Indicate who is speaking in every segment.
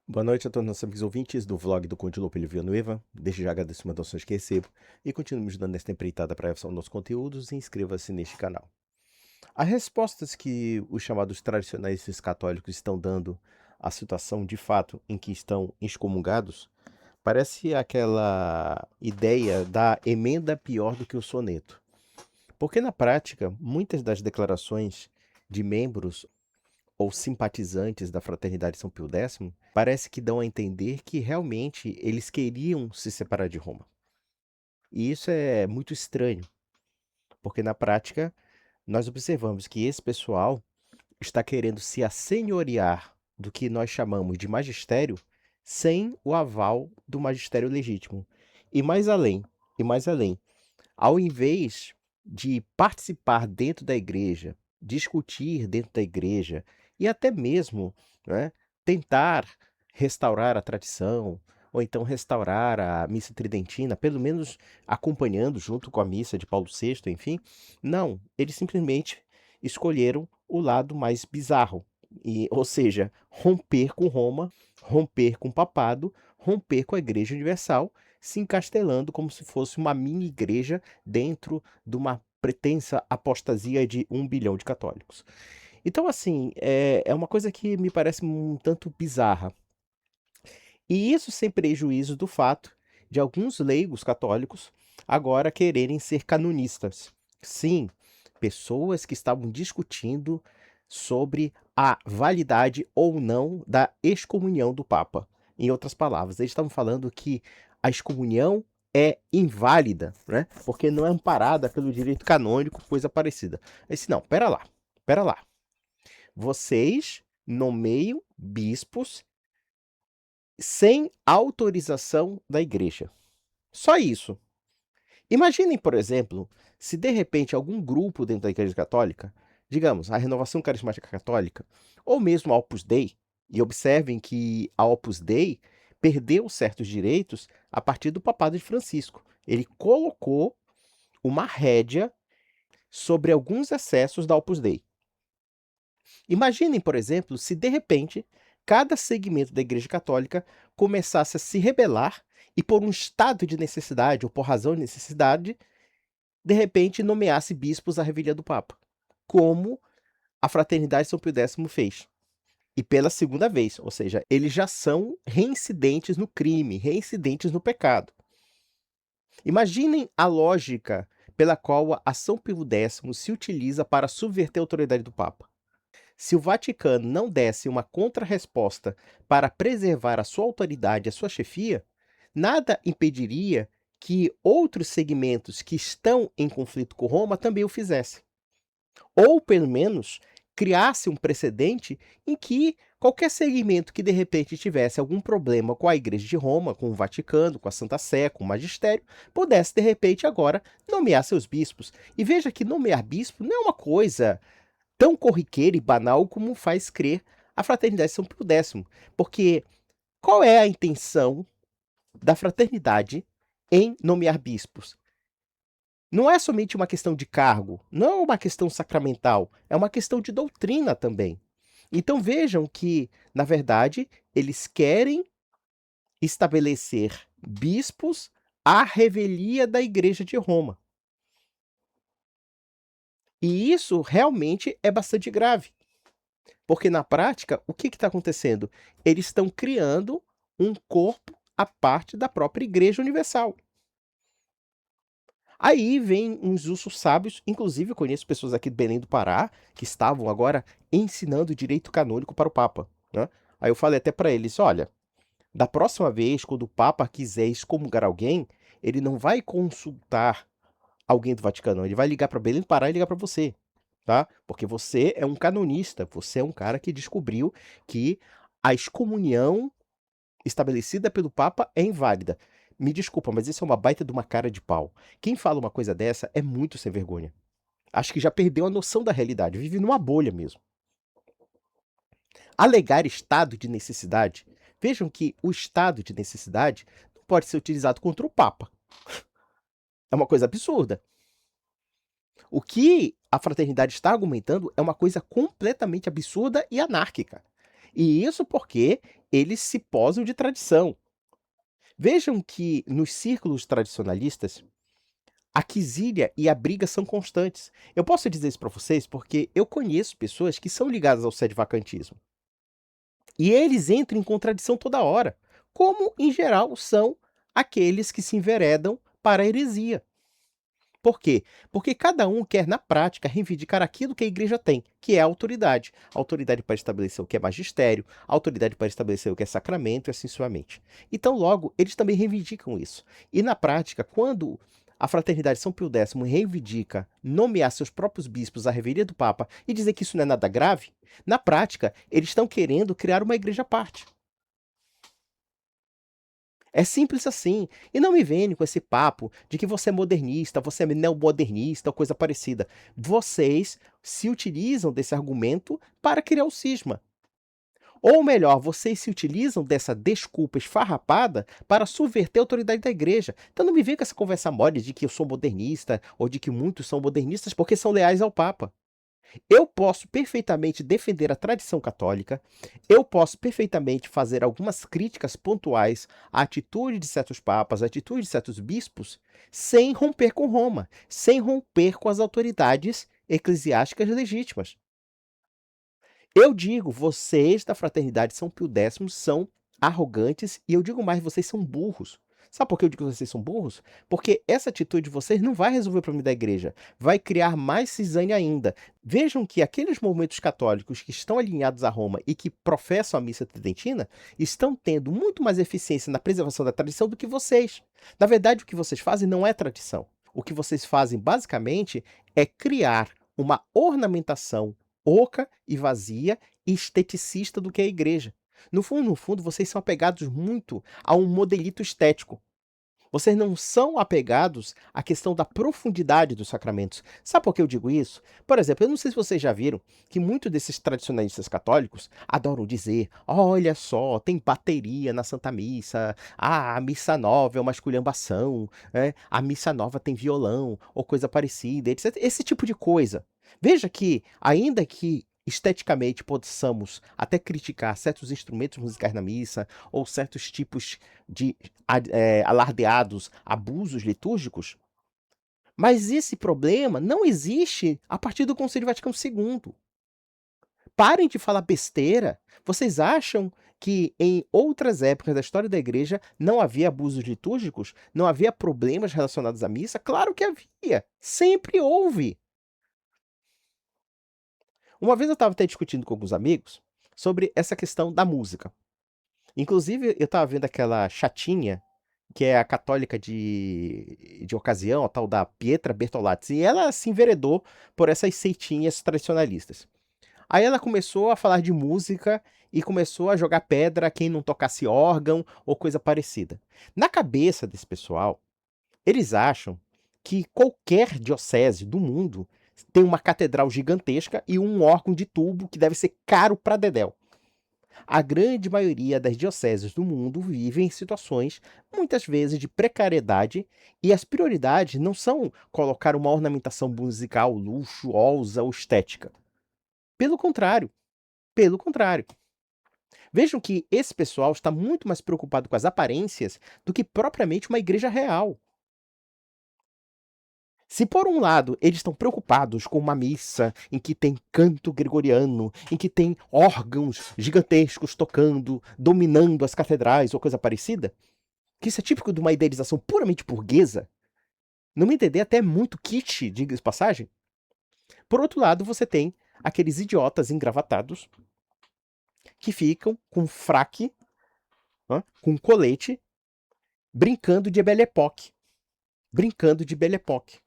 Speaker 1: Boa noite a todos os nossos amigos ouvintes do vlog do Conde Lopo Villanueva. Desde já agradeço as doações que recebo e continue me ajudando nesta empreitada para a evolução dos nossos conteúdos e inscreva-se neste canal. As respostas que os chamados tradicionalistas católicos estão dando à situação de fato em que estão excomungados parece aquela ideia da emenda pior do que o soneto. Porque na prática, muitas das declarações de membros ou simpatizantes da Fraternidade São Pio X, parece que dão a entender que realmente eles queriam se separar de Roma. E isso é muito estranho, porque na prática nós observamos que esse pessoal está querendo se assenhorear do que nós chamamos de magistério sem o aval do magistério legítimo. E mais além, e mais além, ao invés de participar dentro da igreja, discutir dentro da igreja e até mesmo, né, tentar restaurar a tradição, ou então restaurar a missa tridentina, pelo menos acompanhando junto com a missa de Paulo VI, enfim. Não, eles simplesmente escolheram o lado mais bizarro, ou seja, romper com Roma, romper com o papado, romper com a Igreja Universal, se encastelando como se fosse uma mini igreja dentro de uma pretensa apostasia de 1 bilhão de católicos. Então, assim, é uma coisa que me parece um tanto bizarra. E isso sem prejuízo do fato de alguns leigos católicos agora quererem ser canonistas. Sim, pessoas que estavam discutindo sobre a validade ou não da excomunhão do Papa. Em outras palavras, eles estavam falando que a excomunhão é inválida, né? Porque não é amparada pelo direito canônico, coisa parecida. Eu disse, não, pera lá. Vocês nomeiam bispos sem autorização da igreja. Só isso. Imaginem, por exemplo, se de repente algum grupo dentro da Igreja Católica, digamos, a Renovação Carismática Católica, ou mesmo a Opus Dei, e observem que a Opus Dei perdeu certos direitos a partir do papado de Francisco. Ele colocou uma rédea sobre alguns excessos da Opus Dei. Imaginem, por exemplo, se de repente cada segmento da Igreja Católica começasse a se rebelar e, por um estado de necessidade ou por razão de necessidade, de repente nomeasse bispos à revelia do Papa, como a Fraternidade São Pio X fez. E pela segunda vez, ou seja, eles já são reincidentes no crime, reincidentes no pecado. Imaginem a lógica pela qual a São Pio X se utiliza para subverter a autoridade do Papa. Se o Vaticano não desse uma contrarresposta para preservar a sua autoridade e a sua chefia, nada impediria que outros segmentos que estão em conflito com Roma também o fizessem. Ou, pelo menos, criasse um precedente em que qualquer segmento que de repente tivesse algum problema com a Igreja de Roma, com o Vaticano, com a Santa Sé, com o magistério, pudesse de repente agora nomear seus bispos. E veja que nomear bispo não é uma coisa tão corriqueira e banal como faz crer a Fraternidade São Pio X. Porque qual é a intenção da fraternidade em nomear bispos? Não é somente uma questão de cargo, não é uma questão sacramental, é uma questão de doutrina também. Então vejam que, na verdade, eles querem estabelecer bispos à revelia da Igreja de Roma. E isso realmente é bastante grave. Porque na prática, o que está acontecendo? Eles estão criando um corpo à parte da própria Igreja Universal. Aí vem uns ursos sábios, inclusive eu conheço pessoas aqui de Belém do Pará, que estavam agora ensinando direito canônico para o Papa, né? Aí eu falei até para eles, olha, da próxima vez, quando o Papa quiser excomungar alguém, ele não vai consultar alguém do Vaticano, não, ele vai ligar para Belém do Pará e ligar para você, tá? Porque você é um canonista, você é um cara que descobriu que a excomunhão estabelecida pelo Papa é inválida. Me desculpa, mas isso é uma baita de uma cara de pau. Quem fala uma coisa dessa é muito sem vergonha. Acho que já perdeu a noção da realidade, vive numa bolha mesmo. Alegar estado de necessidade. Vejam que o estado de necessidade não pode ser utilizado contra o Papa. É uma coisa absurda. O que a fraternidade está argumentando é uma coisa completamente absurda e anárquica. E isso porque eles se posam de tradição. Vejam que nos círculos tradicionalistas, a quizília e a briga são constantes. Eu posso dizer isso para vocês porque eu conheço pessoas que são ligadas ao sedevacantismo. E eles entram em contradição toda hora, como em geral são aqueles que se enveredam para a heresia. Por quê? Porque cada um quer, na prática, reivindicar aquilo que a igreja tem, que é a autoridade. A autoridade para estabelecer o que é magistério, a autoridade para estabelecer o que é sacramento e assim sucessivamente. Então, logo, eles também reivindicam isso. E na prática, quando a Fraternidade São Pio X reivindica nomear seus próprios bispos à revelia do Papa e dizer que isso não é nada grave, na prática, eles estão querendo criar uma igreja à parte. É simples assim. E não me venham com esse papo de que você é modernista, você é neomodernista ou coisa parecida. Vocês se utilizam desse argumento para criar o cisma. Ou melhor, vocês se utilizam dessa desculpa esfarrapada para subverter a autoridade da igreja. Então não me venha com essa conversa mole de que eu sou modernista ou de que muitos são modernistas porque são leais ao Papa. Eu posso perfeitamente defender a tradição católica, eu posso perfeitamente fazer algumas críticas pontuais à atitude de certos papas, à atitude de certos bispos, sem romper com Roma, sem romper com as autoridades eclesiásticas legítimas. Eu digo, vocês da Fraternidade São Pio X são arrogantes e eu digo mais, vocês são burros. Sabe por que eu digo que vocês são burros? Porque essa atitude de vocês não vai resolver o problema da igreja, vai criar mais cisânia ainda. Vejam que aqueles movimentos católicos que estão alinhados a Roma e que professam a missa tridentina estão tendo muito mais eficiência na preservação da tradição do que vocês. Na verdade, o que vocês fazem não é tradição. O que vocês fazem, basicamente, é criar uma ornamentação oca e vazia e esteticista do que é a igreja. No fundo, vocês são apegados muito a um modelito estético. Vocês não são apegados à questão da profundidade dos sacramentos. Sabe por que eu digo isso? Por exemplo, eu não sei se vocês já viram que muitos desses tradicionalistas católicos adoram dizer: olha só, tem bateria na Santa Missa, a missa nova é uma esculhambação, a missa nova tem violão ou coisa parecida, etc. Esse tipo de coisa. Veja que, ainda que esteticamente possamos até criticar certos instrumentos musicais na missa ou certos tipos de alardeados abusos litúrgicos, mas esse problema não existe a partir do Concílio Vaticano II. Parem de falar besteira. Vocês acham que em outras épocas da história da igreja não havia abusos litúrgicos? Não havia problemas relacionados à missa? Claro que havia. Sempre houve. Uma vez eu estava até discutindo com alguns amigos sobre essa questão da música. Inclusive, eu estava vendo aquela chatinha, que é a católica de ocasião, a tal da Pietra Bertolazzi, e ela se enveredou por essas seitinhas tradicionalistas. Aí ela começou a falar de música e começou a jogar pedra a quem não tocasse órgão ou coisa parecida. Na cabeça desse pessoal, eles acham que qualquer diocese do mundo tem uma catedral gigantesca e um órgão de tubo que deve ser caro pra dedéu. A grande maioria das dioceses do mundo vivem em situações, muitas vezes, de precariedade, e as prioridades não são colocar uma ornamentação musical luxuosa ou estética. Pelo contrário, pelo contrário. Vejam que esse pessoal está muito mais preocupado com as aparências do que propriamente uma igreja real. Se por um lado eles estão preocupados com uma missa em que tem canto gregoriano, em que tem órgãos gigantescos tocando, dominando as catedrais ou coisa parecida, que isso é típico de uma idealização puramente burguesa, não me entender até muito kitsch, diga-se de passagem. Por outro lado, você tem aqueles idiotas engravatados que ficam com fraque, com colete, brincando de Belle Époque. Brincando de Belle Époque.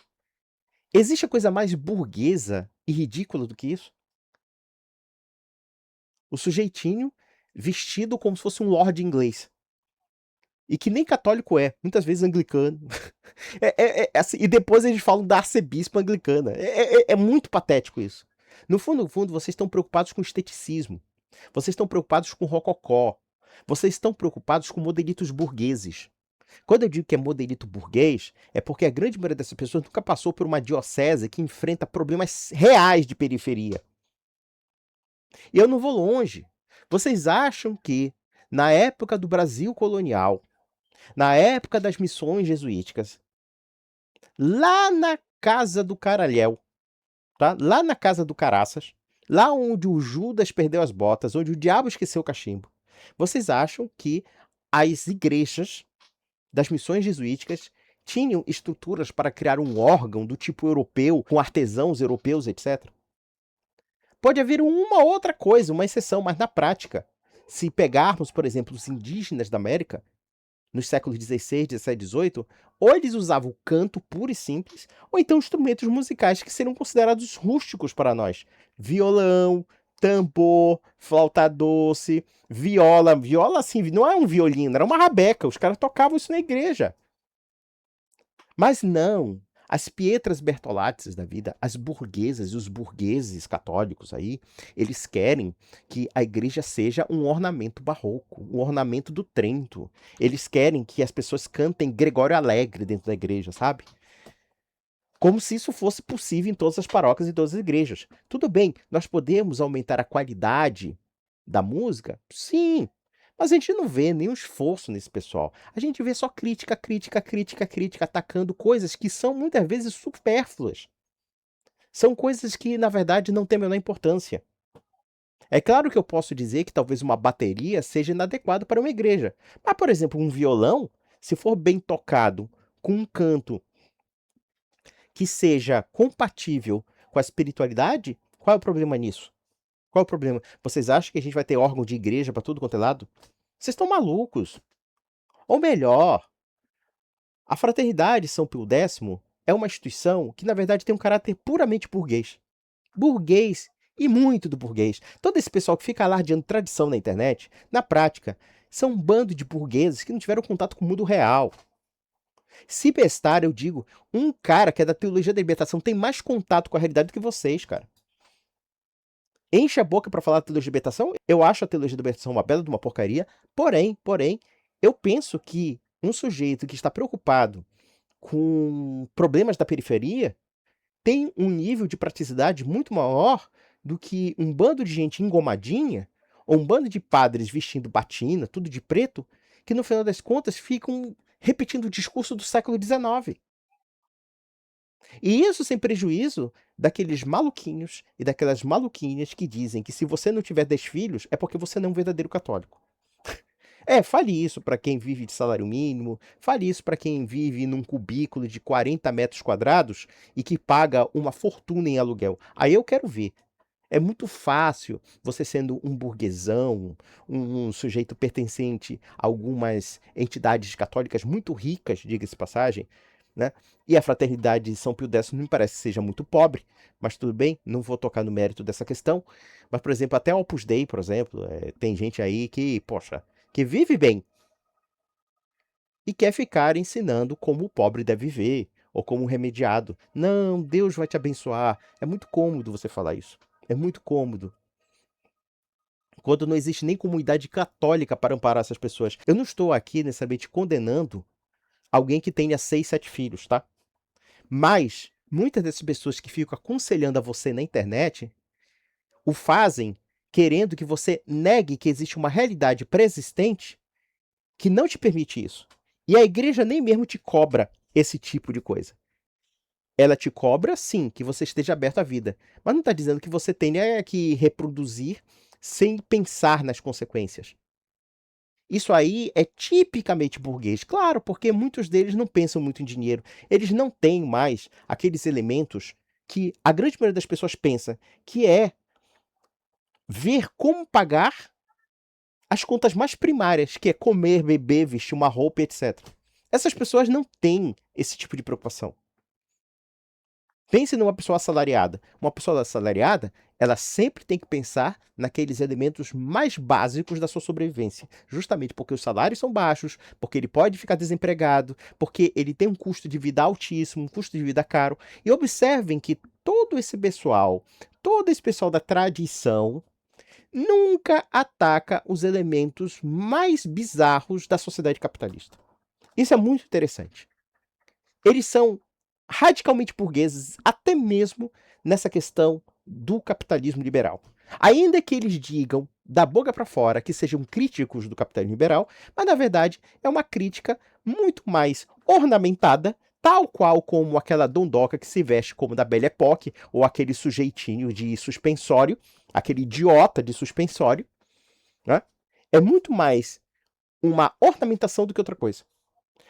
Speaker 1: Existe a coisa mais burguesa e ridícula do que isso? O sujeitinho vestido como se fosse um lord inglês. E que nem católico é, muitas vezes anglicano. Assim, e depois eles falam da arcebispo anglicana. É muito patético isso. No fundo, vocês estão preocupados com esteticismo. Vocês estão preocupados com rococó. Vocês estão preocupados com modelitos burgueses. Quando eu digo que é modelito burguês, é porque a grande maioria dessas pessoas nunca passou por uma diocese que enfrenta problemas reais de periferia. E eu não vou longe. Vocês acham que, na época do Brasil colonial, na época das missões jesuíticas, lá na casa do Caralhel, tá? Lá na casa do Caraças, lá onde o Judas perdeu as botas, onde o diabo esqueceu o cachimbo, vocês acham que as igrejas das missões jesuíticas tinham estruturas para criar um órgão do tipo europeu, com artesãos europeus, etc? Pode haver uma outra coisa, uma exceção, mas na prática, se pegarmos, por exemplo, os indígenas da América, nos séculos XVI, XVII, XVIII, ou eles usavam canto puro e simples, ou então instrumentos musicais que seriam considerados rústicos para nós. Violão, tambor, flauta doce, viola. Viola, assim, não é um violino, era uma rabeca. Os caras tocavam isso na igreja. Mas não. As Pietras Bertolatzes da vida, as burguesas e os burgueses católicos aí, eles querem que a igreja seja um ornamento barroco, um ornamento do Trento. Eles querem que as pessoas cantem Gregório Alegre dentro da igreja, sabe? Como se isso fosse possível em todas as paróquias e todas as igrejas. Tudo bem, nós podemos aumentar a qualidade da música? Sim. Mas a gente não vê nenhum esforço nesse pessoal. A gente vê só crítica, crítica, crítica, crítica, atacando coisas que são muitas vezes supérfluas. São coisas que, na verdade, não têm a menor importância. É claro que eu posso dizer que talvez uma bateria seja inadequada para uma igreja. Mas, por exemplo, um violão, se for bem tocado, com um canto que seja compatível com a espiritualidade, qual é o problema nisso? Qual é o problema? Vocês acham que a gente vai ter órgão de igreja para tudo quanto é lado? Vocês estão malucos. Ou melhor, a Fraternidade São Pio X é uma instituição que, na verdade, tem um caráter puramente burguês. Burguês e muito do burguês. Todo esse pessoal que fica alardeando tradição na internet, na prática, são um bando de burgueses que não tiveram contato com o mundo real. Se bestar, eu digo, um cara que é da teologia da libertação tem mais contato com a realidade do que vocês, cara. Enche a boca pra falar da teologia da libertação. Eu acho a teologia da libertação uma bela de uma porcaria. Porém, eu penso que um sujeito que está preocupado com problemas da periferia tem um nível de praticidade muito maior do que um bando de gente engomadinha ou um bando de padres vestindo batina, tudo de preto, que no final das contas ficam repetindo o discurso do século XIX. E isso sem prejuízo daqueles maluquinhos e daquelas maluquinhas que dizem que se você não tiver 10 filhos é porque você não é um verdadeiro católico. Fale isso para quem vive de salário mínimo, fale isso para quem vive num cubículo de 40 metros quadrados e que paga uma fortuna em aluguel. Aí eu quero ver. É muito fácil você sendo um burguesão, um sujeito pertencente a algumas entidades católicas muito ricas, diga-se de passagem, né? E a Fraternidade de São Pio X não me parece que seja muito pobre, mas tudo bem, não vou tocar no mérito dessa questão. Mas, por exemplo, até o Opus Dei, por exemplo, tem gente aí que, poxa, que vive bem e quer ficar ensinando como o pobre deve viver, ou como um remediado. Não, Deus vai te abençoar. É muito cômodo você falar isso. É muito cômodo. Quando não existe nem comunidade católica para amparar essas pessoas. Eu não estou aqui necessariamente condenando alguém que tenha 6, 7 filhos, tá? Mas muitas dessas pessoas que ficam aconselhando a você na internet o fazem querendo que você negue que existe uma realidade pré-existente que não te permite isso. E a igreja nem mesmo te cobra esse tipo de coisa. Ela te cobra, sim, que você esteja aberto à vida, mas não está dizendo que você tenha que reproduzir sem pensar nas consequências. Isso aí é tipicamente burguês, claro, porque muitos deles não pensam muito em dinheiro. Eles não têm mais aqueles elementos que a grande maioria das pessoas pensa, que é ver como pagar as contas mais primárias, que é comer, beber, vestir uma roupa, etc. Essas pessoas não têm esse tipo de preocupação. Pense numa pessoa assalariada. Uma pessoa assalariada, ela sempre tem que pensar naqueles elementos mais básicos da sua sobrevivência. Justamente porque os salários são baixos, porque ele pode ficar desempregado, porque ele tem um custo de vida altíssimo, um custo de vida caro. E observem que todo esse pessoal da tradição, nunca ataca os elementos mais bizarros da sociedade capitalista. Isso é muito interessante. Eles são radicalmente burgueses, até mesmo nessa questão do capitalismo liberal. Ainda que eles digam da boca para fora que sejam críticos do capitalismo liberal, mas na verdade é uma crítica muito mais ornamentada, tal qual como aquela dondoca que se veste como da Belle Époque, ou aquele sujeitinho de suspensório, aquele idiota de suspensório, né? É muito mais uma ornamentação do que outra coisa.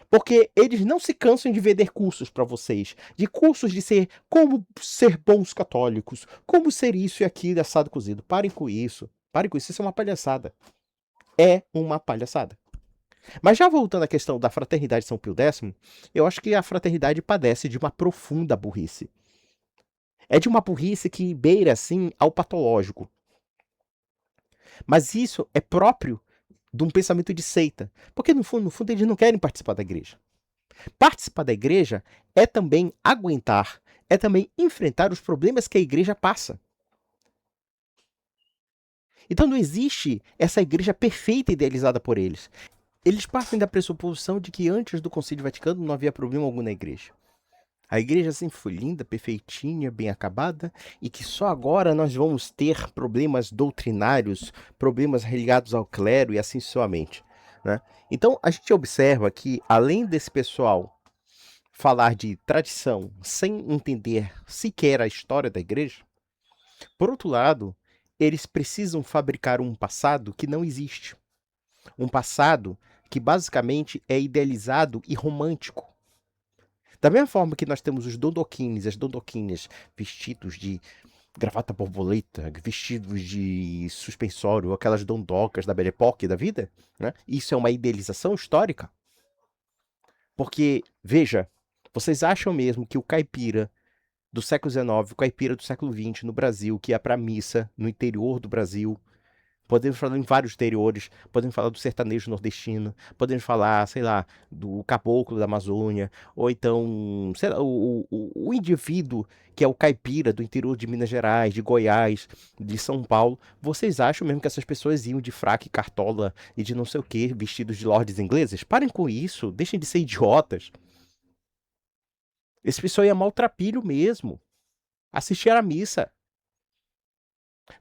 Speaker 1: Porque eles não se cansam de vender cursos para vocês, de cursos de ser como ser bons católicos, como ser isso e aquilo, assado cozido. Parem com isso. Parem com isso, isso é uma palhaçada. É uma palhaçada. Mas já voltando à questão da Fraternidade São Pio X, eu acho que a fraternidade padece de uma profunda burrice. É de uma burrice que beira, assim, ao patológico. Mas isso é próprio de um pensamento de seita. Porque, no fundo, eles não querem participar da igreja. Participar da igreja é também aguentar, é também enfrentar os problemas que a igreja passa. Então não existe essa igreja perfeita idealizada por eles. Eles partem da pressuposição de que antes do Concílio Vaticano não havia problema algum na igreja. A igreja sempre foi linda, perfeitinha, bem acabada, e que só agora nós vamos ter problemas doutrinários, problemas ligados ao clero e assim sucessivamente, né? Então a gente observa que, além desse pessoal falar de tradição sem entender sequer a história da igreja, por outro lado, eles precisam fabricar um passado que não existe. Um passado que basicamente é idealizado e romântico. Da mesma forma que nós temos os dondoquines e as dondoquinhas vestidos de gravata borboleta, vestidos de suspensório, aquelas dondocas da Belle Époque da vida, né? Isso é uma idealização histórica. Porque, veja, vocês acham mesmo que o caipira do século XIX, o caipira do século XX no Brasil, que ia para a missa no interior do Brasil, podemos falar em vários interiores, podemos falar do sertanejo nordestino, podemos falar, sei lá, do caboclo da Amazônia, ou então, sei lá, o indivíduo que é o caipira do interior de Minas Gerais, de Goiás, de São Paulo. Vocês acham mesmo que essas pessoas iam de fraque, cartola e de não sei o que, vestidos de lordes ingleses? Parem com isso, deixem de ser idiotas. Esse pessoal ia maltrapilho mesmo. Assistir à missa.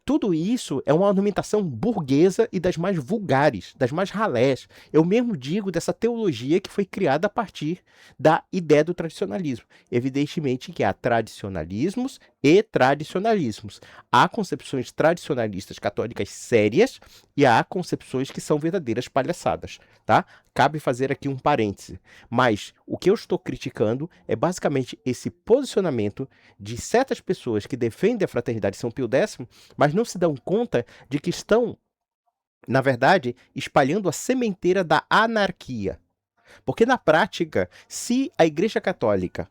Speaker 1: Tudo isso é uma ornamentação burguesa e das mais vulgares, das mais ralés. Eu mesmo digo dessa teologia que foi criada a partir da ideia do tradicionalismo. Evidentemente que há tradicionalismos e tradicionalismos. Há concepções tradicionalistas católicas sérias e há concepções que são verdadeiras palhaçadas, tá? Cabe fazer aqui um parêntese. Mas o que eu estou criticando é basicamente esse posicionamento de certas pessoas que defendem a fraternidade São Pio X, mas não se dão conta de que estão, na verdade, espalhando a sementeira da anarquia. Porque, na prática, se a Igreja Católica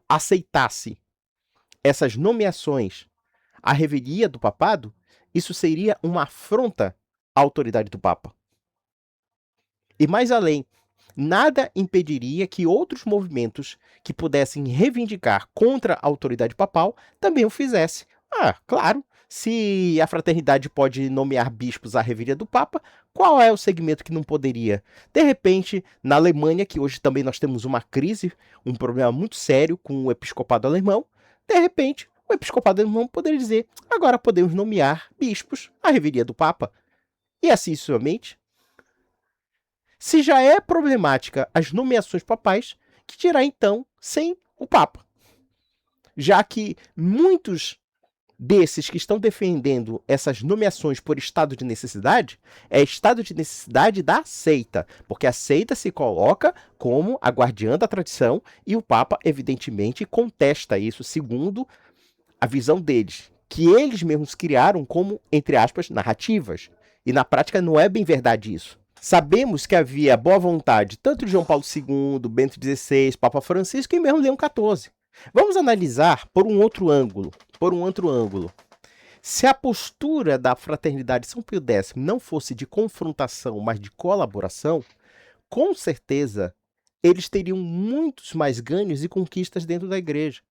Speaker 1: aceitasse essas nomeações à revelia do papado, isso seria uma afronta à autoridade do Papa. E mais além, nada impediria que outros movimentos que pudessem reivindicar contra a autoridade papal também o fizessem. Ah, claro, se a fraternidade pode nomear bispos à revelia do Papa, qual é o segmento que não poderia? De repente, na Alemanha, que hoje também nós temos uma crise, um problema muito sério com o episcopado alemão, de repente, o episcopado alemão poderia dizer: agora podemos nomear bispos à revelia do Papa. E assim sucessivamente. Se já é problemática as nomeações papais, que dirá então sem o Papa? Já que muitos desses que estão defendendo essas nomeações por estado de necessidade, é estado de necessidade da seita, porque a seita se coloca como a guardiã da tradição e o Papa, evidentemente, contesta isso segundo a visão deles, que eles mesmos criaram como, entre aspas, narrativas. E na prática não é bem verdade isso. Sabemos que havia boa vontade tanto de João Paulo II, Bento XVI, Papa Francisco e mesmo Leão XIV. Vamos analisar por um outro ângulo. Se a postura da fraternidade São Pio X não fosse de confrontação, mas de colaboração, com certeza eles teriam muitos mais ganhos e conquistas dentro da igreja.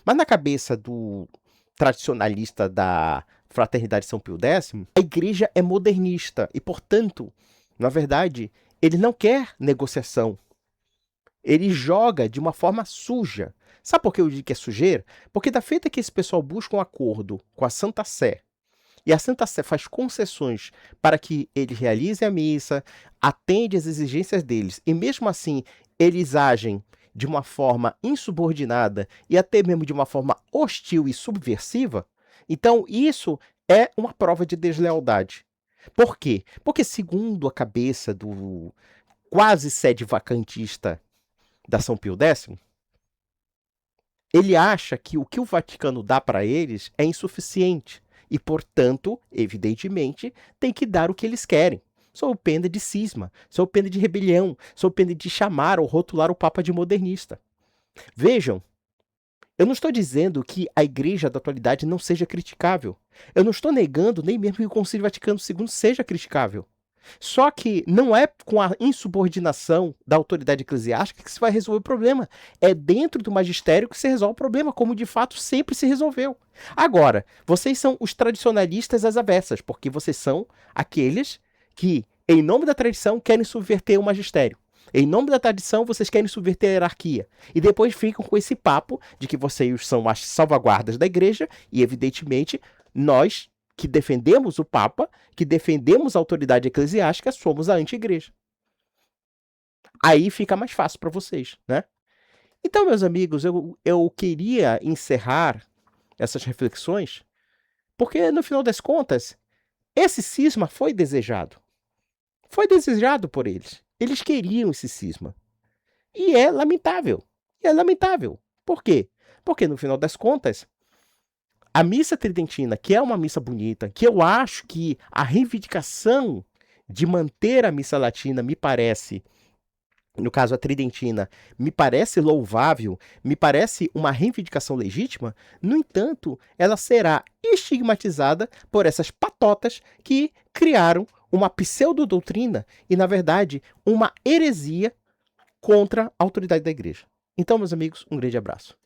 Speaker 1: Mas na cabeça do tradicionalista da fraternidade São Pio X, a igreja é modernista e, portanto, na verdade, ele não quer negociação. Ele joga de uma forma suja. Sabe por que eu digo que é sujeira? Porque da feita que esse pessoal busca um acordo com a Santa Sé e a Santa Sé faz concessões para que eles realizem a missa, atende às exigências deles, e mesmo assim eles agem de uma forma insubordinada e até mesmo de uma forma hostil e subversiva, então isso é uma prova de deslealdade. Por quê? Porque, segundo a cabeça do quase sede vacantista da São Pio X, ele acha que o que o Vaticano dá para eles é insuficiente e, portanto, evidentemente, tem que dar o que eles querem. Sob pena de cisma, sob pena de rebelião, sob pena de chamar ou rotular o Papa de modernista. Vejam, eu não estou dizendo que a Igreja da atualidade não seja criticável. Eu não estou negando nem mesmo que o Concílio Vaticano II seja criticável. Só que não é com a insubordinação da autoridade eclesiástica que se vai resolver o problema. É dentro do magistério que se resolve o problema, como de fato sempre se resolveu. Agora, vocês são os tradicionalistas às avessas, porque vocês são aqueles que, em nome da tradição, querem subverter o magistério. Em nome da tradição, vocês querem subverter a hierarquia. E depois ficam com esse papo de que vocês são as salvaguardas da igreja e, evidentemente, nós que defendemos o Papa, que defendemos a autoridade eclesiástica, somos a anti-igreja. Aí fica mais fácil para vocês, né? Então, meus amigos, eu queria encerrar essas reflexões, porque, no final das contas, esse cisma foi desejado. Foi desejado por eles. Eles queriam esse cisma. E é lamentável. E é lamentável. Por quê? Porque, no final das contas, a missa tridentina, que é uma missa bonita, que eu acho que a reivindicação de manter a missa latina me parece, no caso a tridentina, me parece louvável, me parece uma reivindicação legítima, no entanto, ela será estigmatizada por essas patotas que criaram uma pseudo-doutrina e, na verdade, uma heresia contra a autoridade da igreja. Então, meus amigos, um grande abraço.